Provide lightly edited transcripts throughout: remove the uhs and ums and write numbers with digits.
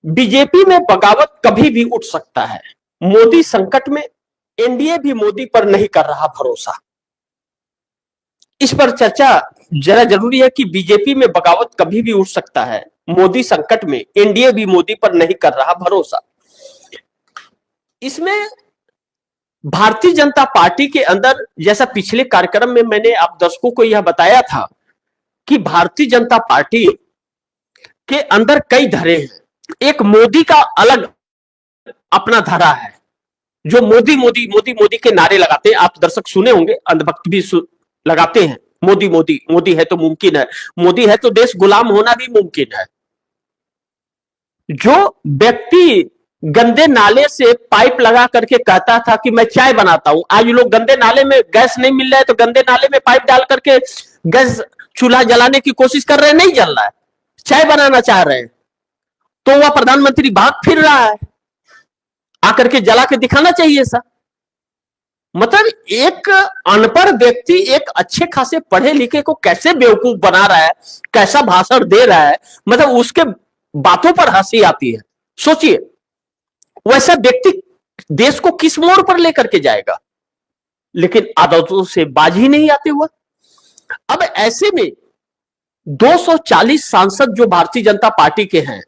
BJP में बगावत कभी भी उठ सकता है। मोदी संकट में, एनडीए भी मोदी पर नहीं कर रहा भरोसा। इस पर चर्चा जरा जरूरी है कि बीजेपी में बगावत कभी भी उठ सकता है। मोदी संकट में, एनडीए भी मोदी पर नहीं कर रहा भरोसा। इसमें भारतीय जनता पार्टी के अंदर, जैसा पिछले कार्यक्रम में मैंने आप दर्शकों को यह बताया था कि भारतीय जनता पार्टी के अंदर कई धड़े हैं। एक मोदी का अलग अपना धड़ा है, जो मोदी मोदी मोदी मोदी के नारे लगाते हैं। आप दर्शक सुने होंगे, अंधभक्त भी लगाते हैं, मोदी मोदी मोदी है तो मुमकिन है, मोदी है तो देश गुलाम होना भी मुमकिन है। जो व्यक्ति गंदे नाले से पाइप लगा करके कहता था कि मैं चाय बनाता हूं, आज लोग गंदे नाले में गैस नहीं मिल रहा है तो गंदे नाले में पाइप डाल करके गैस चूल्हा जलाने की कोशिश कर रहे हैं, नहीं जल रहा है, चाय बनाना चाह रहे हैं, तो वह प्रधानमंत्री भाग फिर रहा है। आकर के जला के दिखाना चाहिए सा। मतलब एक अनपढ़ व्यक्ति एक अच्छे खासे पढ़े लिखे को कैसे बेवकूफ बना रहा है, कैसा भाषण दे रहा है, मतलब उसके बातों पर हंसी आती है। सोचिए, वैसा व्यक्ति देश को किस मोड़ पर लेकर के जाएगा, लेकिन आदतों से बाज ही नहीं आते हुआ। अब ऐसे में 240 सांसद जो भारतीय जनता पार्टी के हैं,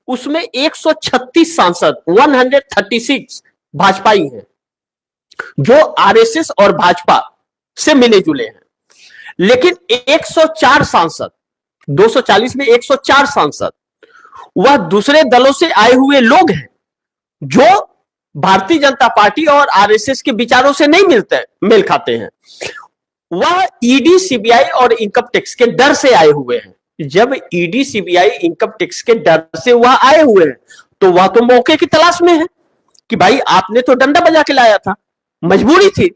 उसमें 136 सांसद 136 भाजपाई हैं, जो आरएसएस और भाजपा से मिले जुले हैं। लेकिन 104 सांसद, 240 में 104 सांसद वह दूसरे दलों से आए हुए लोग हैं, जो भारतीय जनता पार्टी और आरएसएस के विचारों से नहीं मेल खाते हैं। वह ईडी, सीबीआई और इनकम टैक्स के डर से आए हुए हैं। जब ईडी, सीबीआई, इनकम टैक्स के डर से वह आए हुए हैं, तो वह तो मौके की तलाश में है कि भाई आपने तो डंडा बजा के लाया था, मजबूरी थी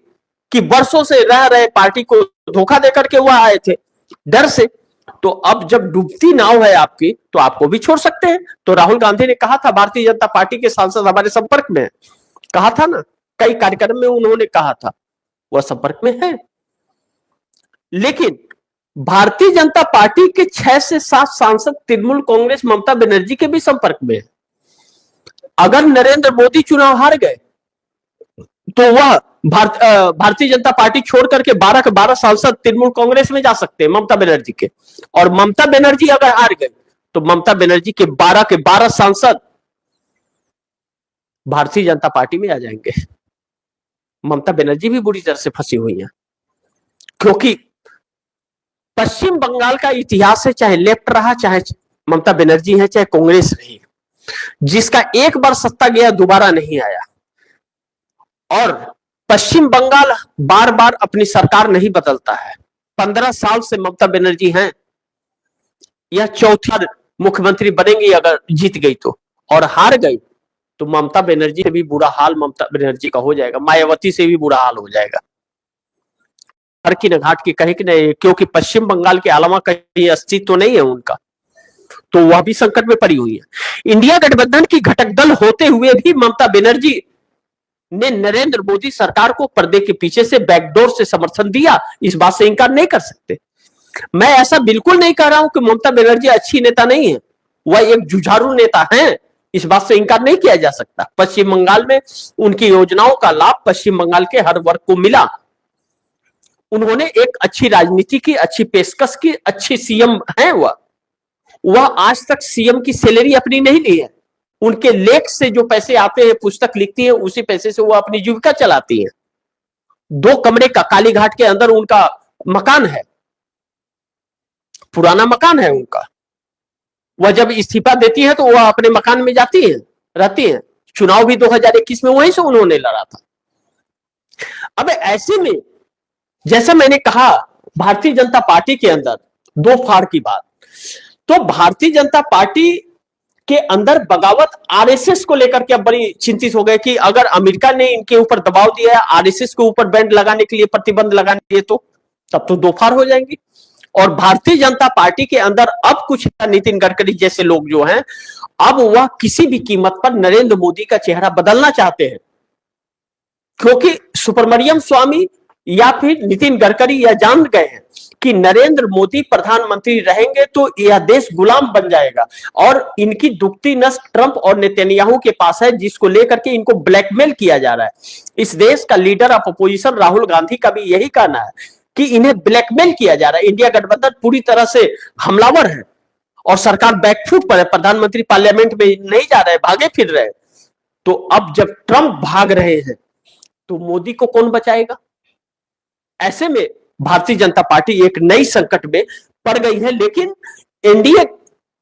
कि वर्षों से रह रहे पार्टी को धोखा देकर के वह आए थे डर से। तो अब जब डूबती नाव है आपकी, तो आपको भी छोड़ सकते हैं। तो राहुल गांधी ने कहा था, भारतीय जनता पार्टी के सांसद हमारे संपर्क में है, कहा था ना, कई कार्यक्रम में उन्होंने कहा था, वह संपर्क में है। लेकिन भारतीय जनता पार्टी के 6 से 7 सांसद तृणमूल कांग्रेस ममता बनर्जी के भी संपर्क में है। अगर नरेंद्र मोदी चुनाव हार गए तो वह भारतीय जनता पार्टी छोड़ करके 12 के 12 सांसद तृणमूल कांग्रेस में जा सकते हैं ममता बनर्जी के। और ममता बनर्जी अगर हार गए तो ममता बनर्जी के 12 सांसद भारतीय जनता पार्टी में आ जाएंगे। ममता बनर्जी भी बुरी तरह से फंसी हुई है, क्योंकि पश्चिम बंगाल का इतिहास है, चाहे लेफ्ट रहा, चाहे ममता बनर्जी है, चाहे कांग्रेस रही, जिसका एक बार सत्ता गया दोबारा नहीं आया। और पश्चिम बंगाल बार बार अपनी सरकार नहीं बदलता है। 15 साल से ममता बनर्जी हैं, यह चौथी बार मुख्यमंत्री बनेंगी अगर जीत गई तो, और हार गई तो ममता बनर्जी से भी बुरा हाल ममता बनर्जी का हो जाएगा, मायावती से भी बुरा हाल हो जाएगा। हर की न घाट की कहे कि नहीं, क्योंकि पश्चिम बंगाल के अलावा कहीं अस्तित्व तो नहीं है उनका, तो वह भी संकट में पड़ी हुई है। इंडिया गठबंधन की घटक दल होते हुए भी ममता बनर्जी ने नरेंद्र मोदी सरकार को पर्दे के पीछे से बैकडोर से समर्थन दिया, इस बात से इंकार नहीं कर सकते। मैं ऐसा बिल्कुल नहीं कह रहा हूं कि ममता बनर्जी अच्छी नेता नहीं है, वह एक जुझारू नेता है, इस बात से इंकार नहीं किया जा सकता। पश्चिम बंगाल में उनकी योजनाओं का लाभ पश्चिम बंगाल के हर वर्ग को मिला। उन्होंने एक अच्छी राजनीति की, अच्छी पेशकश की, अच्छी सीएम है वह आज तक सीएम की सैलरी अपनी नहीं ली है। उनके लेख से जो पैसे आते हैं, पुस्तक लिखती है, उसी पैसे से वो अपनी जीविका चलाती है। 2 कमरे का कालीघाट के अंदर उनका मकान है, पुराना मकान है उनका। वह जब इस्तीफा देती है तो वह अपने मकान में जाती है, रहती है। चुनाव भी 2021 में वहीं से उन्होंने लड़ा था। अब ऐसे में जैसा मैंने कहा, भारतीय जनता पार्टी के अंदर 2 फाड़ की बात, तो भारतीय जनता पार्टी के अंदर बगावत आरएसएस को लेकर के अब बड़ी चिंतित हो गए कि अगर अमेरिका ने इनके ऊपर दबाव दिया है आरएसएस के ऊपर बैंड लगाने के लिए, प्रतिबंध लगाने के लिए, तो तब तो 2 फाड़ हो जाएंगी। और भारतीय जनता पार्टी के अंदर अब कुछ नितिन गडकरी जैसे लोग जो हैं, अब वह किसी भी कीमत पर नरेंद्र मोदी का चेहरा बदलना चाहते हैं, क्योंकि सुब्रमण्यम स्वामी या फिर नितिन गडकरी यह जान गए हैं कि नरेंद्र मोदी प्रधानमंत्री रहेंगे तो यह देश गुलाम बन जाएगा, और इनकी दुखती नस ट्रंप और नेतन्याहू के पास है, जिसको लेकर के इनको ब्लैकमेल किया जा रहा है। इस देश का leader of opposition Rahul Gandhi का भी यही कहना है कि इन्हें ब्लैकमेल किया जा रहा है। इंडिया गठबंधन पूरी तरह से हमलावर है और सरकार बैकफुट पर है, प्रधानमंत्री पार्लियामेंट में नहीं जा रहे, भागे फिर रहे। तो अब जब ट्रंप भाग रहे हैं तो मोदी को कौन बचाएगा? ऐसे में भारतीय जनता पार्टी एक नई संकट में पड़ गई है। लेकिन एनडीए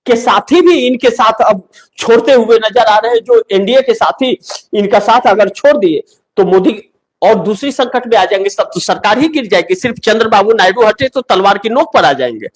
के साथी भी इनके साथ अब छोड़ते हुए नजर आ रहे हैं। जो एनडीए के साथी इनका साथ अगर छोड़ दिए तो मोदी और दूसरी संकट में आ जाएंगे, तब तो सरकार ही गिर जाएगी। सिर्फ चंद्रबाबू नायडू हटे तो तलवार की नोक पर आ जाएंगे।